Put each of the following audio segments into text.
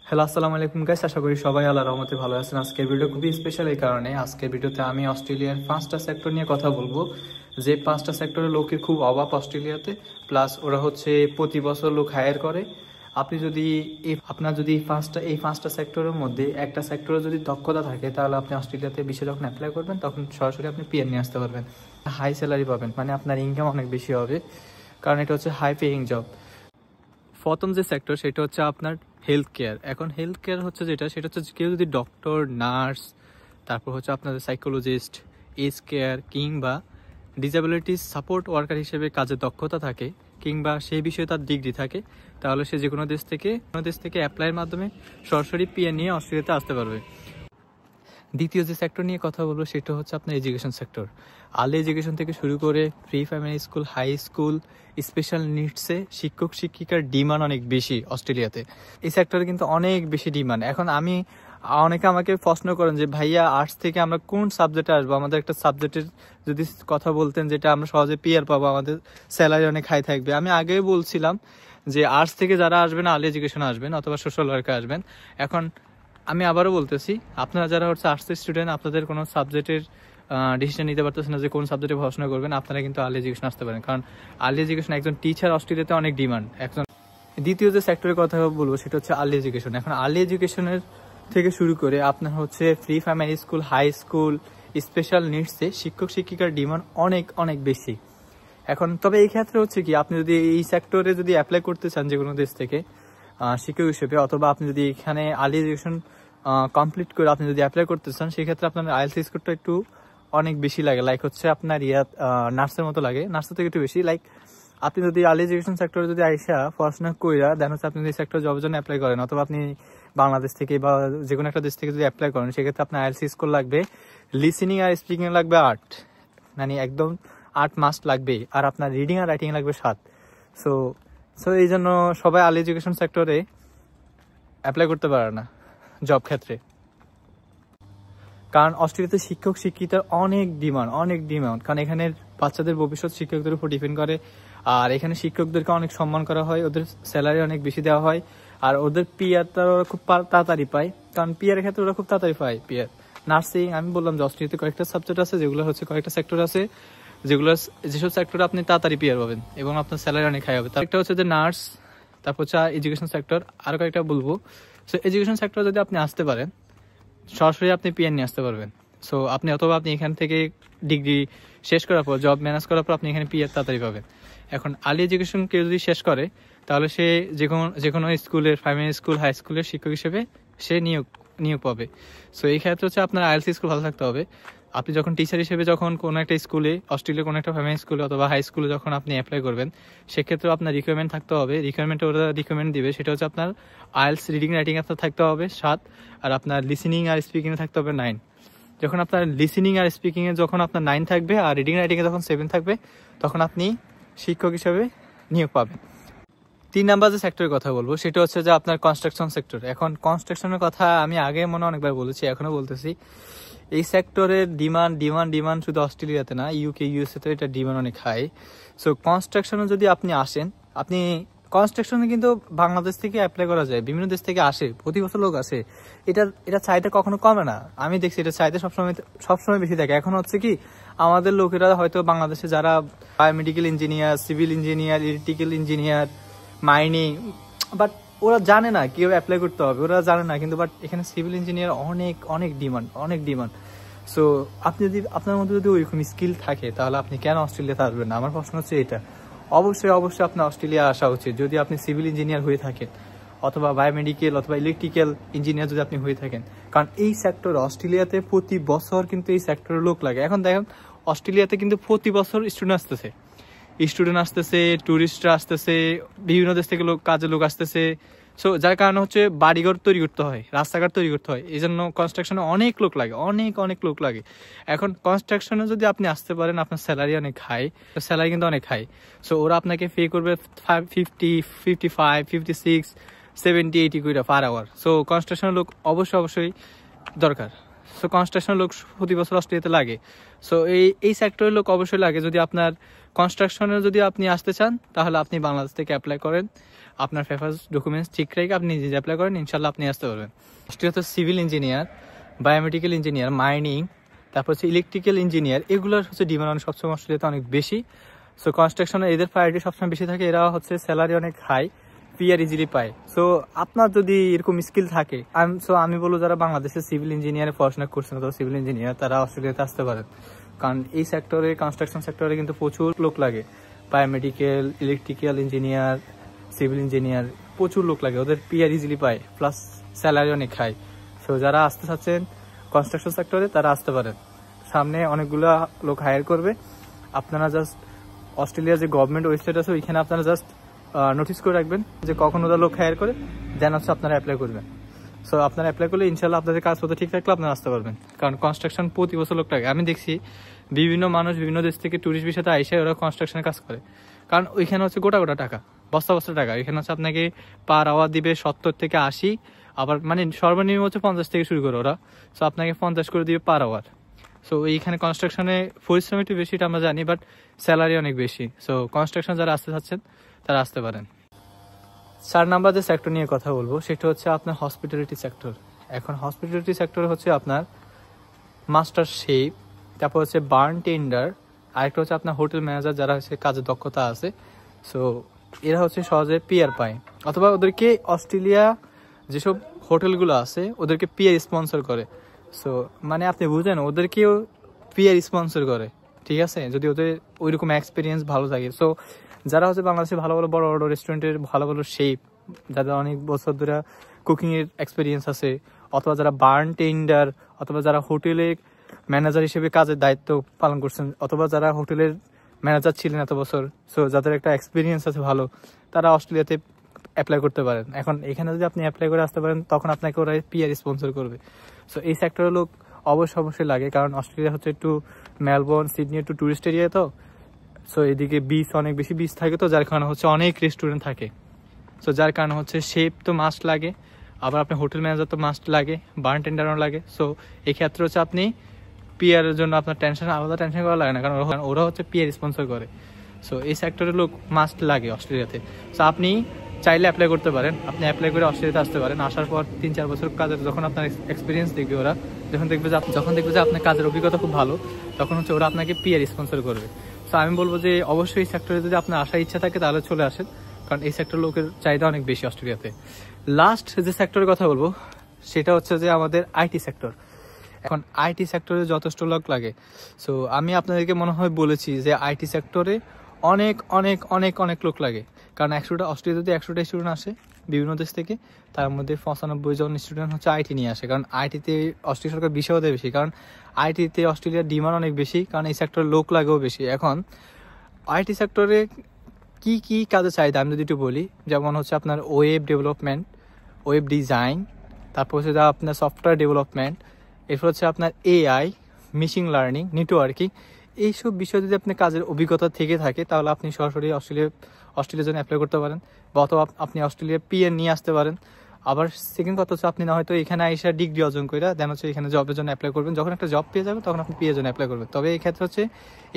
Hello, আসসালামু আলাইকুম guys. আশা করি সবাই আল্লাহর রহমতে ভালো আছেন। আজকের ভিডিও খুবই স্পেশাল এই কারণে আজকের ভিডিওতে আমি অস্ট্রেলিয়ার 5টা সেক্টর নিয়ে কথা বলবো, যে 5টা সেক্টরের লোকের খুব অভাব অস্ট্রেলিয়াতে, প্লাস ওরা হচ্ছে প্রতি বছর লোক হায়ার করে। আপনি যদি আপনার যদি এই পাঁচটা সেক্টরের মধ্যে একটা সেক্টরে যদি দক্ষতা থাকে, তাহলে আপনি অস্ট্রেলিয়াতে বিষয় যখন অ্যাপ্লাই করবেন তখন সরাসরি আপনি পিএর নিয়ে আসতে পারবেন। হাই স্যালারি পাবেন, মানে আপনার ইনকাম অনেক বেশি হবে, কারণ এটা হচ্ছে হাই পেইং জব। প্রথম যে সেক্টর সেটা হচ্ছে আপনার হেলথ কেয়ার। এখন হেলথ কেয়ার হচ্ছে সেটা হচ্ছে কেউ যদি ডক্টর, নার্স, তারপর হচ্ছে আপনাদের সাইকোলজিস্ট, এজ কেয়ার কিংবা ডিসেবিলিটিস সাপোর্ট ওয়ার্কার হিসেবে কাজে দক্ষতা থাকে, কিংবা সেই বিষয়ে তার ডিগ্রি থাকে, তাহলে সে যে কোনো দেশ থেকে অ্যাপ্লাইয়ের মাধ্যমে সরাসরি পিএ নিয়ে অস্ট্রেলিয়াতে আসতে পারবে। দ্বিতীয় যে সেক্টর নিয়ে কথা বলবো সেটা হচ্ছে আপনার এডুকেশন সেক্টর। আর্লি এডুকেশন থেকে শুরু করে pre primary school, high school, special নিডসে শিক্ষক শিক্ষিকার ডিমান্ড অনেক বেশি অস্ট্রেলিয়াতে। এই সেক্টরে কিন্তু অনেক বেশি ডিমান্ড। এখন অনেকে আমাকে প্রশ্ন করেন যে ভাইয়া, আর্টস থেকে আমরা কোন সাবজেক্টে আসবো? আমাদের একটা সাবজেক্টের যদি কথা বলতেন যেটা আমরা সহজে পিআর পাবো, আমাদের স্যালারি অনেক হাই থাকবে। আমি আগেই বলছিলাম যে আর্টস থেকে যারা আসবেন আর্লি এডুকেশন আসবেন অথবা সোশ্যাল ওয়ার্কে আসবেন। এখন আমি আবারও বলতেছি, আপনারা যারা হচ্ছে আর্টসের স্টুডেন্ট, আপনাদের কোনো সাবজেক্টের ডিসিশন নিতে পারতেছেন না যে কোন সাবজেক্টে পড়াশোনা করবেন, আপনারা কিন্তু আর্লি এডুকেশন আসতে পারেন, কারণ আর্লি এডুকেশন একজন টিচার অস্ট্রেলিয়াতে অনেক ডিমান্ড। দ্বিতীয় যে সেক্টরের কথা বলবো সেটা হচ্ছে আর্লি এডুকেশন। এখন আর্লি এডুকেশনের থেকে শুরু করে আপনার হচ্ছে pre primary school, high school, special নিডসে শিক্ষক শিক্ষিকার ডিমান্ড অনেক অনেক বেশি। এখন তবে এই ক্ষেত্রে হচ্ছে কি, আপনি যদি এই সেক্টরে যদি অ্যাপ্লাই করতে চান যে কোনো দেশ থেকে শিক্ষক হিসেবে, অথবা আপনি যদি এখানে আর্লি এডুকেশন কমপ্লিট করে আপনি যদি অ্যাপ্লাই করতে চান, সেক্ষেত্রে আপনার আইএলটিএস স্কোরটা একটু অনেক বেশি লাগে। লাইক হচ্ছে আপনার নার্সের মতো লাগে, নার্সের থেকে একটু বেশি। লাইক আপনি যদি আর্লি এডুকেশন সেক্টরে যদি আইসা পড়াশোনা কইরা দেন হচ্ছে আপনি যদি সেক্টর জবের জন্য অ্যাপ্লাই করেন, অথবা আপনি বাংলাদেশ থেকে বা যে কোনো একটা দেশ থেকে যদি অ্যাপ্লাই করেন, সেক্ষেত্রে আপনার আইএলটিএস স্কোর লাগবে, লিসেনিং আর স্পিকিং লাগবে 8, মানে একদম 8 মাস্ট লাগবে, আর আপনার রিডিং আর রাইটিং লাগবে 7। সো এই জন্য সবাই আর্লি এডুকেশন সেক্টরে অ্যাপ্লাই করতে পারে না জব ক্ষেত্রে, কারণ অস্ট্রেলিয়াতে শিক্ষক শিক্ষিকার অনেক ডিমান্ড, কারণ এখানে বাচ্চাদের ভবিষ্যৎ শিক্ষকদের উপর ডিপেন্ড করে। আর এখানে শিক্ষকদেরকে অনেক সম্মান করা হয়, ওদের স্যালারি অনেক বেশি দেওয়া হয়, আর ওদের পিআরটা ওরা খুব তাড়াতাড়ি পায়, কারণ পিআর ক্ষেত্রে ওরা খুব তাড়াতাড়ি পায় পিআর। নার্সিং, আমি বললাম যে অস্ট্রেলিয়াতে কয়েকটা সাবজেক্ট আছে যেগুলো হচ্ছে কয়েকটা সেক্টর আছে যেসব সেক্টরে আপনি তাড়াতাড়ি পিআর পাবেন এবং আপনার স্যালারি অনেক হাই হবে। তার একটা হচ্ছে যে নার্স, তারপর হচ্ছে এডুকেশন সেক্টর, আরো কয়েকটা বলবো। সো এডুকেশন সেক্টর যদি আপনি আসতে পারেন, সরাসরি আপনি পিএন নিয়ে আসতে পারবেন। সো আপনি আপনি এখান থেকে ডিগ্রি শেষ করার পর, জব ম্যানেজ করার পর আপনি এখানে পিআর তাড়াতাড়ি পাবেন। এখন আর্লি এডুকেশন কেউ যদি শেষ করে, তাহলে সে যে কোনো স্কুলের, প্রাইমারি স্কুল, হাই স্কুলের শিক্ষক হিসেবে সে নিয়োগ পাবে। সো এই ক্ষেত্রে হচ্ছে আপনার আইএলটিএস স্কুল ভালো থাকতে হবে। আপনি যখন টিচার হিসেবে যখন কোনো একটা স্কুলে, অস্ট্রেলিয়ার কোনো একটা প্রাইমারি স্কুলে অথবা হাই স্কুলে যখন আপনি অ্যাপ্লাই করবেন, সেক্ষেত্রে আপনার রিকোয়ারমেন্ট থাকতে হবে। রিকোয়ারমেন্টে ওরা রিকোয়ারমেন্ট দিবে সেটা হচ্ছে আপনার আইএলটিএস রিডিং রাইটিং আপনার থাকতে হবে 7, আর আপনার লিসেনিং আর স্পিকিং থাকতে হবে 9। যখন আপনার লিসেনিং আর স্পিকিং এ যখন আপনার 9 থাকবে আর রিডিং রাইটিং এ যখন 7 থাকবে, তখন আপনি শিক্ষক হিসেবে নিয়োগ পাবেন। 3 নাম্বার যে সেক্টরের কথা বলবো সেটা হচ্ছে যে আপনার কনস্ট্রাকশন সেক্টর। এখন কনস্ট্রাকশনের কথা আমি আগে অনেকবার বলেছি, এখনো বলতেছি, এই সেক্টরের ডিমান্ড শুধু অস্ট্রেলিয়াতে না, ইউকে, ইউএসএ তে এটা ডিমান্ড অনেক হাই। সো কনস্ট্রাকশনে যদি আপনি আসেন, আপনি কনস্ট্রাকশনে কিন্তু বাংলাদেশ থেকে অ্যাপ্লাই করা যায়, বিভিন্ন দেশ থেকে আসে, প্রতি বছর লোক আসে। এটা চাহিদা কখনো কমে না, আমি দেখছি এটা চাহিদা সবসময় বেশি থাকে। এখন হচ্ছে কি, আমাদের লোকেরা হয়তো বাংলাদেশে যারা biomedical engineer, civil engineer, electrical engineer, mining, but ওরা জানে না কিভাবে অ্যাপ্লাই করতে হবে, ওরা জানে না কিন্তু। বাট এখানে সিভিল ইঞ্জিনিয়ার অনেক ডিমান্ড। সো আপনি যদি আপনার মধ্যে যদি ওইরকম স্কিল থাকে, তাহলে আপনি কেন অস্ট্রেলিয়াতে আসবেন না? আমার প্রশ্ন হচ্ছে এটা। অবশ্যই আপনার অস্ট্রেলিয়া আসা উচিত যদি আপনি সিভিল ইঞ্জিনিয়ার হয়ে থাকেন, অথবা বায়োমেডিক্যাল অথবা ইলেকট্রিক্যাল ইঞ্জিনিয়ার যদি আপনি হয়ে থাকেন, কারণ এই সেক্টর অস্ট্রেলিয়াতে প্রতি বছর কিন্তু এই সেক্টরে লোক লাগে। এখন দেখেন, অস্ট্রেলিয়াতে কিন্তু প্রতি বছর স্টুডেন্ট আসতেছে, টুরিস্টরা আসতেছে, বিভিন্ন দেশ থেকে কাজের লোক আসতেছে। সো যার কারণে হচ্ছে বাড়িঘর তৈরি করতে হয়, রাস্তাঘাট তৈরি করতে হয়, এই জন্য কনস্ট্রাকশনে অনেক লোক লাগে, অনেক লোক লাগে। এখন কনস্ট্রাকশনে যদি আপনি আসতে পারেন, আপনার স্যালারি কিন্তু অনেক হাই। সো ওরা আপনাকে পে করবে 50, 55, 56, 70, 80 করে পার আওয়ার। সো কনস্ট্রাকশনের লোক অবশ্যই দরকার। সো কনস্ট্রাকশন লোক প্রতি বছর অস্ট্রেলিয়াতে লাগে। সো এই সেক্টরের লোক অবশ্যই লাগে। যদি আপনার কনস্ট্রাকশনে যদি আপনি আসতে চান তাহলে আপনি বাংলাদেশ থেকে অ্যাপ্লাই করেন, আপনার পেপারস ডকুমেন্টস ঠিক রেখে আপনি নিজে অ্যাপ্লাই করেন, ইনশাল্লাহ আপনি আসতে পারবেন। অস্ট্রেলিয়াতে civil engineer, biomedical engineer, mining, তারপর হচ্ছে ইলেকট্রিক্যাল ইঞ্জিনিয়ার, এগুলোর হচ্ছে ডিমান্ড সবসময় অস্ট্রেলিয়াতে অনেক বেশি। সো কনস্ট্রাকশনে এদের প্রায়োরিটি সবসময় বেশি থাকে, এরা হচ্ছে স্যালারি অনেক হাই, পিআর ইজিলি পায়। সো আপনার যদি এরকম স্কিল থাকে, আমি বলবো যারা বাংলাদেশে সিভিল ইঞ্জিনিয়ারে পড়াশোনা করছেন অথবা সিভিল ইঞ্জিনিয়ার, তারা অস্ট্রেলিয়াতে আসতে পারেন। কারণ এই সেক্টরে, কনস্ট্রাকশন সেক্টরে কিন্তু প্রচুর লোক লাগে। Biomedical, electrical engineer, civil engineer, প্রচুর লোক লাগে, ওদের পিআর ইজিলি পায়, প্লাস স্যালারি অনেক হাই। সো যারা আসতে চাচ্ছেন কনস্ট্রাকশন সেক্টরে তারা আসতে পারেন। সামনে অনেকগুলো লোক হায়ার করবে। আপনারা জাস্ট অস্ট্রেলিয়ার যে গভর্নমেন্ট ওয়েবসাইট আছে ওইখানে আপনারা জাস্ট নোটিস করে রাখবেন যে কখন ওরা লোক হায়ার করে, দেন হচ্ছে আপনারা অ্যাপ্লাই করবেন। সো আপনারা অ্যাপ্লাই করলে ইনশাল্লাহ আপনাদের কাজপত্র ঠিক থাকলে আপনারা আসতে পারবেন। কারণ কনস্ট্রাকশন প্রতি বছর লোক লাগে। আমি দেখছি বিভিন্ন মানুষ বিভিন্ন দেশ থেকে ট্যুরিস্ট ভিসাতে আইসে ওরা কনস্ট্রাকশনের কাজ করে। কারণ ওইখানে হচ্ছে গোটা গোটা টাকা, বস্তা বস্তা টাকা। এখানে হচ্ছে আপনাকে পার আওয়ার দিবে 70 থেকে 80, আবার মানে সর্বনিম্ন হচ্ছে 50 থেকে শুরু করে ওরা। সো আপনাকে 50 করে দিবে পার আওয়ার। সো এইখানে কনস্ট্রাকশনে পরিশ্রম একটু বেশি, এটা আমরা জানি, বাট স্যালারি অনেক বেশি। সো কনস্ট্রাকশন যারা আসতে চাচ্ছেন তারা আসতে পারেন। 4 নাম্বার যে সেক্টর নিয়ে কথা বলবো সেটা হচ্ছে আপনার হসপিটালিটি সেক্টর। এখন হসপিটালিটি সেক্টর হচ্ছে আপনার মাস্টার শেফ, তারপর হচ্ছে বার্ন টেন্ডার, আরেকটা হচ্ছে আপনার হোটেল ম্যানেজার, যারা হচ্ছে কাজের দক্ষতা আছে। সো এরা হচ্ছে সহজে পিআর পায়, অথবা ওদেরকে অস্ট্রেলিয়া যেসব হোটেলগুলো আছে ওদেরকে পিআর স্পন্সর করে। সো মানে আপনি বুঝেন, ওদেরকেও পিআর স্পন্সর করে, ঠিক আছে, যদি ওদের ওইরকম এক্সপিরিয়েন্স ভালো থাকে। সো যারা হচ্ছে বাংলাদেশে ভালো ভালো বড় বড় রেস্টুরেন্টের ভালো ভালো শেফ, যাদের অনেক বছর ধরে কুকিংয়ের এক্সপিরিয়েন্স আছে, অথবা যারা বার্ন টেন্ডার, অথবা যারা হোটেলে ম্যানেজার হিসেবে কাজের দায়িত্ব পালন করছেন, অথবা যারা হোটেলের ম্যানেজার ছিলেন এত বছর, সো যাদের একটা এক্সপিরিয়েন্স আছে ভালো, তারা অস্ট্রেলিয়াতে অ্যাপ্লাই করতে পারেন। এখন এখানে যদি আপনি অ্যাপ্লাই করে আসতে পারেন তখন আপনাকে ওরা পিআর স্পন্সর করবে। সো এই সেক্টরের লোক অবশ্যই লাগে, কারণ অস্ট্রেলিয়া হচ্ছে একটু মেলবোর্ন, সিডনি একটু টুরিস্ট এরিয়া, তো সো এদিকে বিচ, অনেক বেশি বিচ থাকে, তো যার কারণে হচ্ছে অনেক রেস্টুরেন্ট থাকে। সো যার কারণে হচ্ছে শেফ তো মাস্ট লাগে, আবার আপনার হোটেল ম্যানেজার তো মাস্ট লাগে, বার্ন টেন্ডারও লাগে। সো এই ক্ষেত্রে হচ্ছে আপনি পিআর এর জন্য আপনার আলাদা টেনশন করা লাগে না, কারণ ওরা হচ্ছে পিআর স্পন্সর করে। সো এই সেক্টরের লোক মাস্ট লাগে অস্ট্রেলিয়াতে। সো আপনি চাইলে অ্যাপ্লাই করতে পারেন, আপনি অ্যাপ্লাই করে অস্ট্রেলিয়াতে আসতে পারেন। আসার পর 3-4 বছর কাজের যখন আপনার এক্সপিরিয়েন্স দেখবে ওরা, যখন দেখবে যে আপনার কাজের অভিজ্ঞতা খুব ভালো, তখন হচ্ছে ওরা আপনাকে পিআর স্পন্সর করবে। সো আমি বলবো যে অবশ্যই এই সেক্টরে যদি আপনার আসার ইচ্ছা থাকে তাহলে চলে আসেন, কারণ এই সেক্টর লোকের চাহিদা অনেক বেশি অস্ট্রেলিয়াতে। লাস্ট যে সেক্টরের কথা বলবো সেটা হচ্ছে যে আমাদের আইটি সেক্টর। এখন আইটি সেক্টরে যথেষ্ট লোক লাগে। সো আমি আপনাদেরকে মনে হয় বলেছি যে আইটি সেক্টরে অনেক অনেক অনেক অনেক লোক লাগে, কারণ অস্ট্রেলিয়াতে 100টা স্টুডেন্ট আসে বিভিন্ন দেশ থেকে, তার মধ্যে 95 জন স্টুডেন্ট হচ্ছে আইটি নিয়ে আসে। কারণ আইটিতে অস্ট্রেলিয়া সরকার বিষয়ও দেয় বেশি, কারণ আইটিতে অস্ট্রেলিয়ার ডিমান্ড অনেক বেশি, কারণ এই সেক্টরে লোক লাগেও বেশি। এখন আইটি সেক্টরে কি কি কাজে চাহিদা আমি যদি একটু বলি, যেমন হচ্ছে আপনার ওয়েব ডেভেলপমেন্ট, ওয়েব ডিজাইন, তারপর হচ্ছে আপনার সফটওয়্যার ডেভেলপমেন্ট, এরপর হচ্ছে আপনার এআই, মেশিন লার্নিং, নেটওয়ার্কিং, এইসব বিষয়ে যদি আপনার কাজের অভিজ্ঞতা থেকে থাকে তাহলে আপনি সরাসরি অস্ট্রেলিয়ার জন্য অ্যাপ্লাই করতে পারেন, বা অথবা আপনি অস্ট্রেলিয়ার পিএর নিয়ে আসতে পারেন। আবার সেকেন্ড কথা হচ্ছে আপনি না হয়তো এখানে আইসা ডিগ্রি অর্জন করে দেন হচ্ছে এখানে জবের জন্য অ্যাপ্লাই করবেন। যখন একটা জব পেয়ে যাবেন তখন আপনি পিএর জন্য অ্যাপ্লাই করবেন। তবে এই ক্ষেত্রে হচ্ছে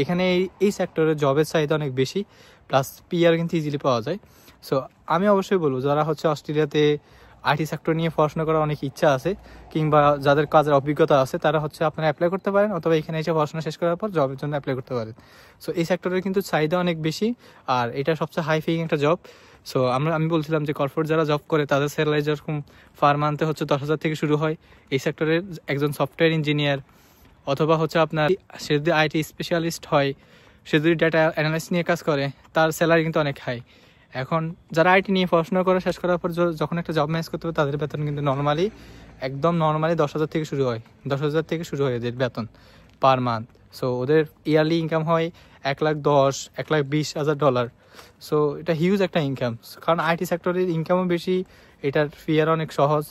এখানে এই সেক্টরে জবের চাহিদা অনেক বেশি, প্লাস পিআর কিন্তু ইজিলি পাওয়া যায়। সো আমি অবশ্যই বলবো যারা হচ্ছে অস্ট্রেলিয়াতে আইটি সেক্টর নিয়ে পড়াশোনা করার অনেক ইচ্ছা আছে, কিংবা যাদের কাজের অভিজ্ঞতা আছে, তারা হচ্ছে আপনারা অ্যাপ্লাই করতে পারেন, অথবা এখানে এসে পড়াশোনা শেষ করার পর জবের জন্য অ্যাপ্লাই করতে পারেন। সো এই সেক্টরের কিন্তু চাহিদা অনেক বেশি, আর এটা সবচেয়ে হাই পেইং একটা জব। সো আমি বলছিলাম যে কর্পোরেট যারা জব করে তাদের স্যালারি যেরকম পার মান্থে হচ্ছে 10,000 থেকে শুরু হয়। এই সেক্টরের একজন সফটওয়্যার ইঞ্জিনিয়ার, অথবা হচ্ছে আপনার সে যদি আইটি স্পেশালিস্ট হয়, সে যদি ডাটা অ্যানালাইসিস নিয়ে কাজ করে, তার স্যালারি কিন্তু অনেক হাই। এখন যারা আইটি নিয়ে পড়াশোনা করে শেষ করার পর যখন একটা জব ম্যানেজ করতে হবে, তাদের বেতন কিন্তু একদম নর্মালি 10,000 থেকে শুরু হয়, 10,000 থেকে শুরু হয় এদের বেতন পার মান্থ। সো ওদের ইয়ারলি ইনকাম হয় $1,10,000, $1,20,000। সো এটা হিউজ একটা ইনকাম, কারণ আইটি সেক্টরের ইনকামও বেশি, এটার ফিয়ার অনেক সহজ।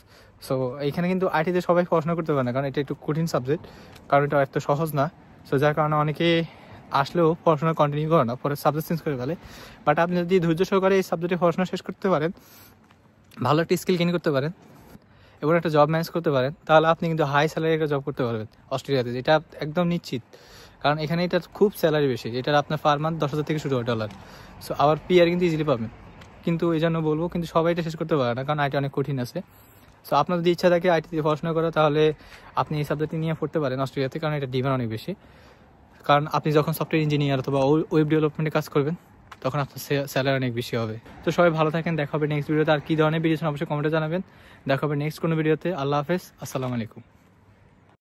সো এইখানে কিন্তু আইটিতে সবাই পড়াশোনা করতে পারে না, কারণ এটা একটু কঠিন সাবজেক্ট, কারণ এটা এত সহজ না। সো যার কারণে অনেকে আসলেও পড়াশোনা কন্টিনিউ করে না, পরে সাবজেক্ট চেঞ্জ করে ফেলে। বাট আপনি যদি ধৈর্য সহকারে এই সাবজেক্টে পড়াশোনা শেষ করতে পারেন, ভালো একটা স্কিল গেইন করতে পারেন, এবং একটা জব ম্যানেজ করতে পারেন, তাহলে আপনি কিন্তু হাই স্যালারি একটা জব করতে পারবেন অস্ট্রেলিয়াতে, যেটা একদম নিশ্চিত। কারণ এখানে এটার খুব স্যালারি বেশি, এটার আপনার পার মান্থ 10,000 থেকে শুরু হয় ডলার। সো আবার পিআর কিন্তু ইজিলি পাবেন। কিন্তু এই জন্য বলবো, কিন্তু সবাই এটা শেষ করতে পারে না, কারণ আইটি অনেক কঠিন আছে। সো আপনার যদি ইচ্ছা থাকে আইটি দিয়ে পড়াশোনা করা, তাহলে আপনি এই সাবজেক্টটি নিয়ে পড়তে পারেন অস্ট্রেলিয়াতে, কারণ এটা ডিমান্ড অনেক বেশি। কারণ আপনি যখন সফটওয়্যার ইঞ্জিনিয়ার অথবা ওয়েব ডেভেলপমেন্টে কাজ করবেন, তখন আপনার স্যালারি অনেক বেশি হবে। তো সবাই ভালো থাকেন, দেখা হবে নেক্সট ভিডিওতে। আর কী ধরনের ভিডিও অবশ্যই কমেন্টে জানাবেন। দেখা হবে নেক্সট কোনো ভিডিওতে। আল্লাহ হাফেজ, আসসালামু আলাইকুম।